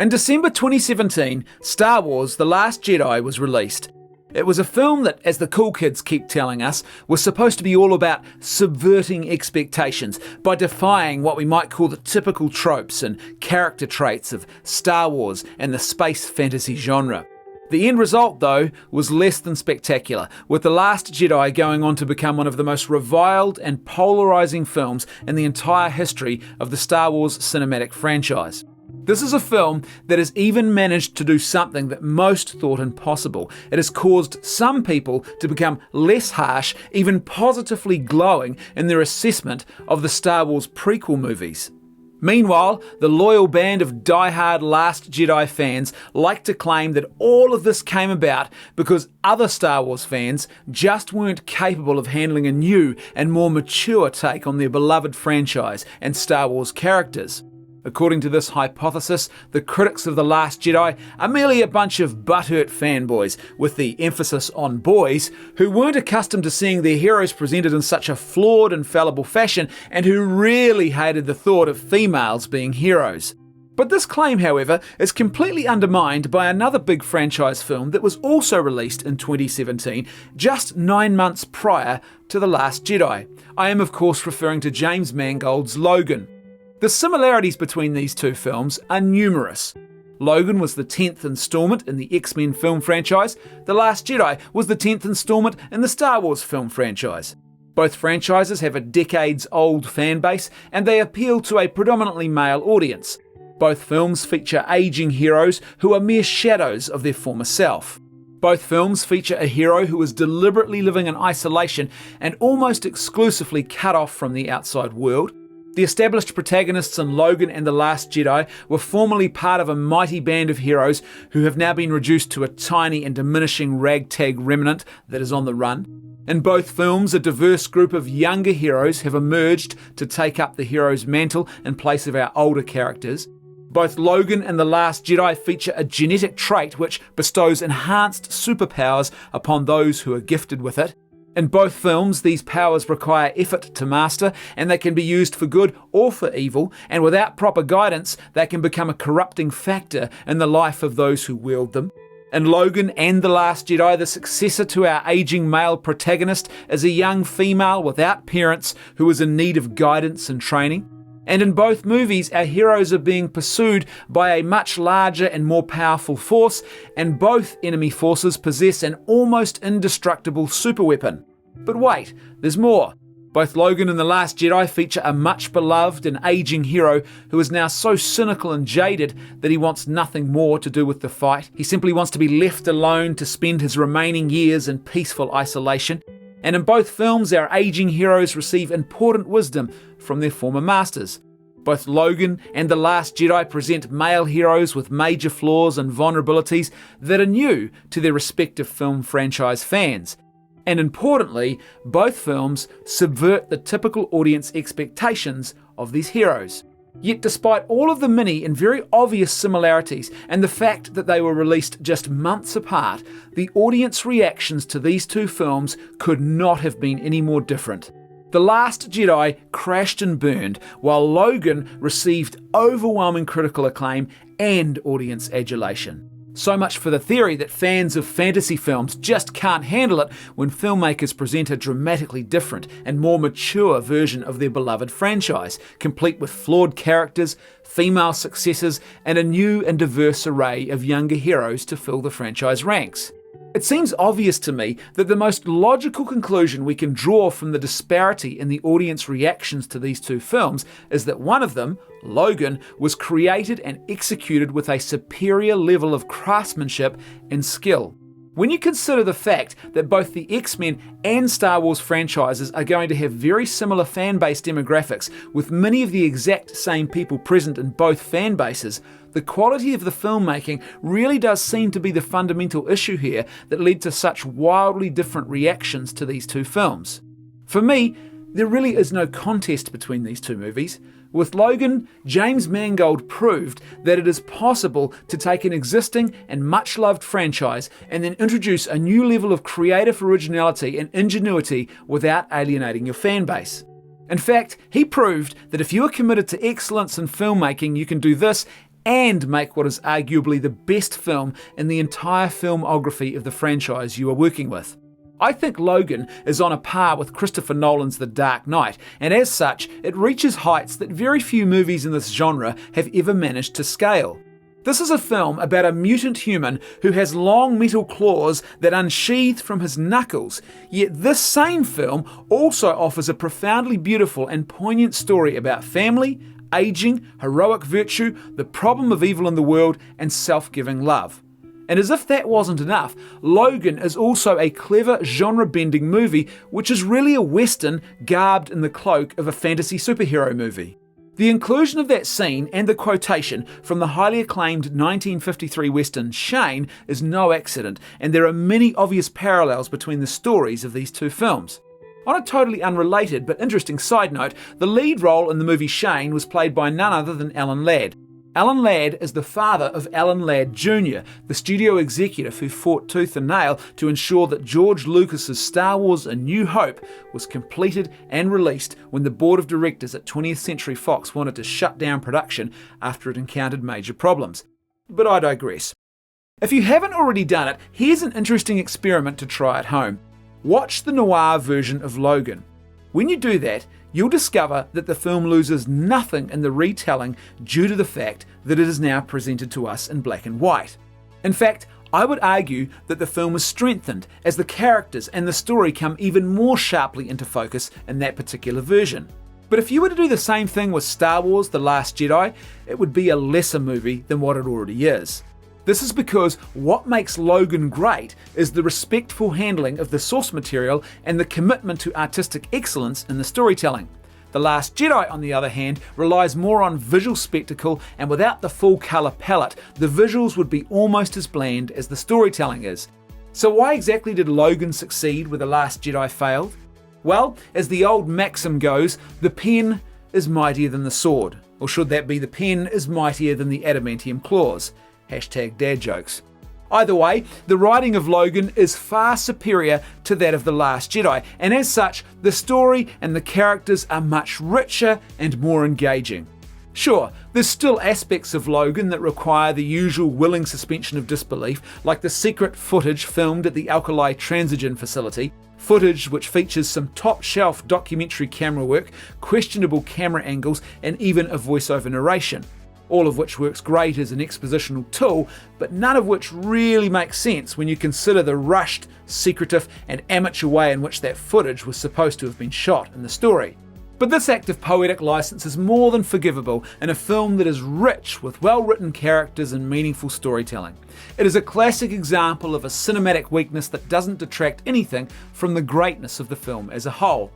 In December 2017, Star Wars: The Last Jedi was released. It was a film that, as the cool kids keep telling us, was supposed to be all about subverting expectations by defying what we might call the typical tropes and character traits of Star Wars and the space fantasy genre. The end result, though, was less than spectacular, with The Last Jedi going on to become one of the most reviled and polarising films in the entire history of the Star Wars cinematic franchise. This is a film that has even managed to do something that most thought impossible. It has caused some people to become less harsh, even positively glowing in their assessment of the Star Wars prequel movies. Meanwhile, the loyal band of die-hard Last Jedi fans like to claim that all of this came about because other Star Wars fans just weren't capable of handling a new and more mature take on their beloved franchise and Star Wars characters. According to this hypothesis, the critics of The Last Jedi are merely a bunch of butthurt fanboys, with the emphasis on boys, who weren't accustomed to seeing their heroes presented in such a flawed and fallible fashion, and who really hated the thought of females being heroes. But this claim, however, is completely undermined by another big franchise film that was also released in 2017, just 9 months prior to The Last Jedi. I am of course referring to James Mangold's Logan. The similarities between these two films are numerous. Logan was the 10th instalment in the X-Men film franchise. The Last Jedi was the 10th instalment in the Star Wars film franchise. Both franchises have a decades-old fan base, and they appeal to a predominantly male audience. Both films feature aging heroes who are mere shadows of their former self. Both films feature a hero who is deliberately living in isolation and almost exclusively cut off from the outside world. The established protagonists in Logan and The Last Jedi were formerly part of a mighty band of heroes who have now been reduced to a tiny and diminishing ragtag remnant that is on the run. In both films, a diverse group of younger heroes have emerged to take up the hero's mantle in place of our older characters. Both Logan and The Last Jedi feature a genetic trait which bestows enhanced superpowers upon those who are gifted with it. In both films, these powers require effort to master, and they can be used for good or for evil, and without proper guidance, they can become a corrupting factor in the life of those who wield them. In Logan and The Last Jedi, the successor to our aging male protagonist is a young female without parents who is in need of guidance and training. And in both movies, our heroes are being pursued by a much larger and more powerful force, and both enemy forces possess an almost indestructible superweapon. But wait, there's more. Both Logan and The Last Jedi feature a much beloved and aging hero who is now so cynical and jaded that he wants nothing more to do with the fight. He simply wants to be left alone to spend his remaining years in peaceful isolation. And in both films, our aging heroes receive important wisdom from their former masters. Both Logan and The Last Jedi present male heroes with major flaws and vulnerabilities that are new to their respective film franchise fans. And importantly, both films subvert the typical audience expectations of these heroes. Yet despite all of the many and very obvious similarities and the fact that they were released just months apart, the audience reactions to these two films could not have been any more different. The Last Jedi crashed and burned, while Logan received overwhelming critical acclaim and audience adulation. So much for the theory that fans of fantasy films just can't handle it when filmmakers present a dramatically different and more mature version of their beloved franchise, complete with flawed characters, female successors, and a new and diverse array of younger heroes to fill the franchise ranks. It seems obvious to me that the most logical conclusion we can draw from the disparity in the audience reactions to these two films is that one of them, Logan, was created and executed with a superior level of craftsmanship and skill. When you consider the fact that both the X-Men and Star Wars franchises are going to have very similar fan-base demographics, with many of the exact same people present in both fan bases, the quality of the filmmaking really does seem to be the fundamental issue here that led to such wildly different reactions to these two films. For me, there really is no contest between these two movies. With Logan, James Mangold proved that it is possible to take an existing and much-loved franchise and then introduce a new level of creative originality and ingenuity without alienating your fan base. In fact, he proved that if you are committed to excellence in filmmaking, you can do this and make what is arguably the best film in the entire filmography of the franchise you are working with. I think Logan is on a par with Christopher Nolan's The Dark Knight, and as such, it reaches heights that very few movies in this genre have ever managed to scale. This is a film about a mutant human who has long metal claws that unsheath from his knuckles, yet this same film also offers a profoundly beautiful and poignant story about family, aging, heroic virtue, the problem of evil in the world, and self-giving love. And as if that wasn't enough, Logan is also a clever genre-bending movie which is really a western garbed in the cloak of a fantasy superhero movie. The inclusion of that scene and the quotation from the highly acclaimed 1953 western Shane is no accident, and there are many obvious parallels between the stories of these two films. On a totally unrelated but interesting side note, the lead role in the movie Shane was played by none other than Alan Ladd. Alan Ladd is the father of Alan Ladd Jr., the studio executive who fought tooth and nail to ensure that George Lucas's Star Wars A New Hope was completed and released when the board of directors at 20th Century Fox wanted to shut down production after it encountered major problems. But I digress. If you haven't already done it, here's an interesting experiment to try at home. Watch the noir version of Logan. When you do that, you'll discover that the film loses nothing in the retelling due to the fact that it is now presented to us in black and white. In fact, I would argue that the film is strengthened as the characters and the story come even more sharply into focus in that particular version. But if you were to do the same thing with Star Wars: The Last Jedi, it would be a lesser movie than what it already is. This is because what makes Logan great is the respectful handling of the source material and the commitment to artistic excellence in the storytelling. The Last Jedi, on the other hand, relies more on visual spectacle, and without the full colour palette, the visuals would be almost as bland as the storytelling is. So why exactly did Logan succeed where The Last Jedi failed? Well, as the old maxim goes, the pen is mightier than the sword. Or should that be the pen is mightier than the adamantium claws? #dad jokes. Either way, the writing of Logan is far superior to that of The Last Jedi, and as such, the story and the characters are much richer and more engaging. Sure, there's still aspects of Logan that require the usual willing suspension of disbelief, like the secret footage filmed at the Alkali Transigen facility, footage which features some top-shelf documentary camera work, questionable camera angles, and even a voiceover narration. All of which works great as an expositional tool, but none of which really makes sense when you consider the rushed, secretive, and amateur way in which that footage was supposed to have been shot in the story. But this act of poetic license is more than forgivable in a film that is rich with well-written characters and meaningful storytelling. It is a classic example of a cinematic weakness that doesn't detract anything from the greatness of the film as a whole.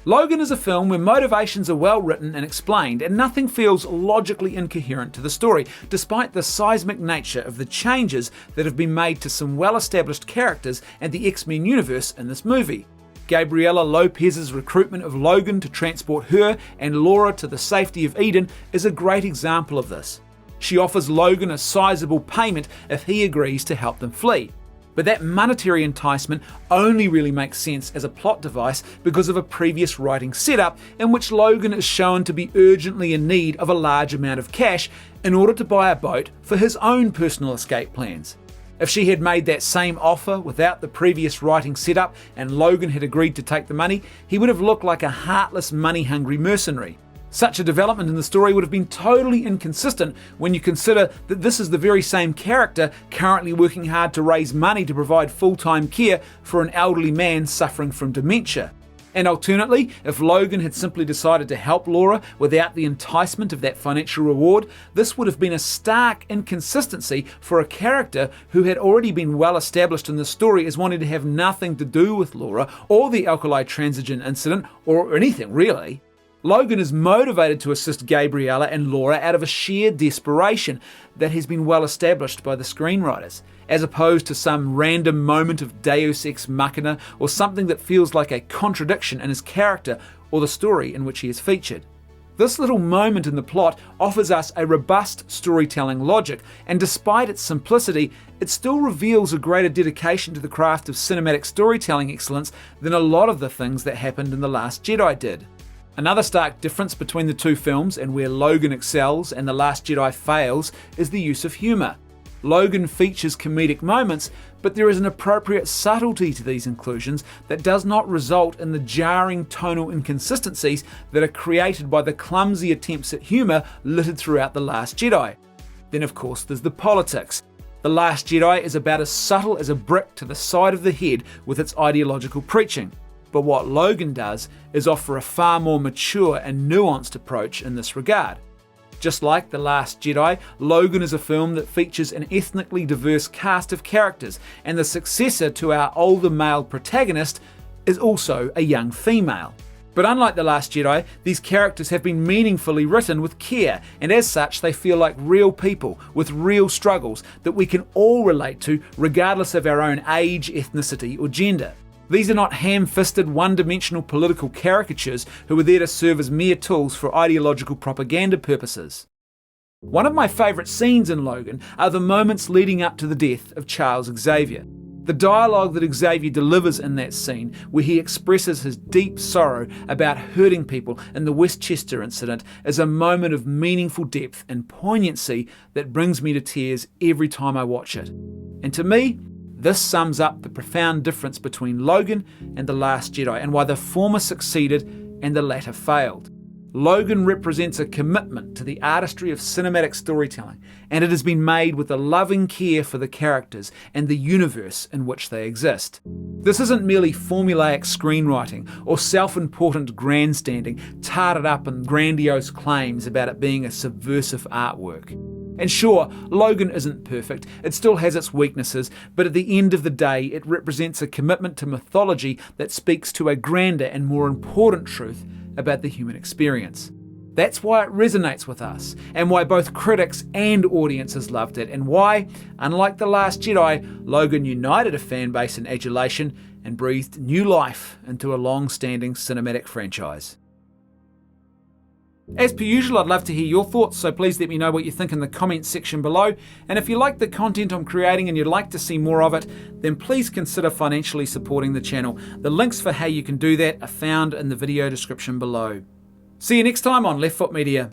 Logan is a film where motivations are well written and explained, and nothing feels logically incoherent to the story, despite the seismic nature of the changes that have been made to some well-established characters and the X-Men universe in this movie. Gabriela Lopez's recruitment of Logan to transport her and Laura to the safety of Eden is a great example of this. She offers Logan a sizable payment if he agrees to help them flee. But that monetary enticement only really makes sense as a plot device because of a previous writing setup in which Logan is shown to be urgently in need of a large amount of cash in order to buy a boat for his own personal escape plans. If she had made that same offer without the previous writing setup and Logan had agreed to take the money, he would have looked like a heartless, money-hungry mercenary. Such a development in the story would have been totally inconsistent when you consider that this is the very same character currently working hard to raise money to provide full-time care for an elderly man suffering from dementia. And alternately, if Logan had simply decided to help Laura without the enticement of that financial reward, this would have been a stark inconsistency for a character who had already been well established in the story as wanting to have nothing to do with Laura or the Alkali Transigen incident or anything really. Logan is motivated to assist Gabriela and Laura out of a sheer desperation that has been well established by the screenwriters, as opposed to some random moment of deus ex machina or something that feels like a contradiction in his character or the story in which he is featured. This little moment in the plot offers us a robust storytelling logic, and despite its simplicity, it still reveals a greater dedication to the craft of cinematic storytelling excellence than a lot of the things that happened in The Last Jedi did. Another stark difference between the two films, and where Logan excels and The Last Jedi fails, is the use of humour. Logan features comedic moments, but there is an appropriate subtlety to these inclusions that does not result in the jarring tonal inconsistencies that are created by the clumsy attempts at humour littered throughout The Last Jedi. Then of course there's the politics. The Last Jedi is about as subtle as a brick to the side of the head with its ideological preaching. But what Logan does is offer a far more mature and nuanced approach in this regard. Just like The Last Jedi, Logan is a film that features an ethnically diverse cast of characters, and the successor to our older male protagonist is also a young female. But unlike The Last Jedi, these characters have been meaningfully written with care, and as such they feel like real people with real struggles that we can all relate to regardless of our own age, ethnicity or gender. These are not ham-fisted, one-dimensional political caricatures who are there to serve as mere tools for ideological propaganda purposes. One of my favourite scenes in Logan are the moments leading up to the death of Charles Xavier. The dialogue that Xavier delivers in that scene, where he expresses his deep sorrow about hurting people in the Westchester incident, is a moment of meaningful depth and poignancy that brings me to tears every time I watch it. And to me, this sums up the profound difference between Logan and The Last Jedi, and why the former succeeded and the latter failed. Logan represents a commitment to the artistry of cinematic storytelling, and it has been made with a loving care for the characters and the universe in which they exist. This isn't merely formulaic screenwriting or self-important grandstanding tarted up in grandiose claims about it being a subversive artwork. And sure, Logan isn't perfect, it still has its weaknesses, but at the end of the day it represents a commitment to mythology that speaks to a grander and more important truth about the human experience. That's why it resonates with us, and why both critics and audiences loved it, and why, unlike The Last Jedi, Logan united a fan base in adulation and breathed new life into a long-standing cinematic franchise. As per usual, I'd love to hear your thoughts, so please let me know what you think in the comments section below. And if you like the content I'm creating and you'd like to see more of it, then please consider financially supporting the channel. The links for how you can do that are found in the video description below. See you next time on Left Foot Media.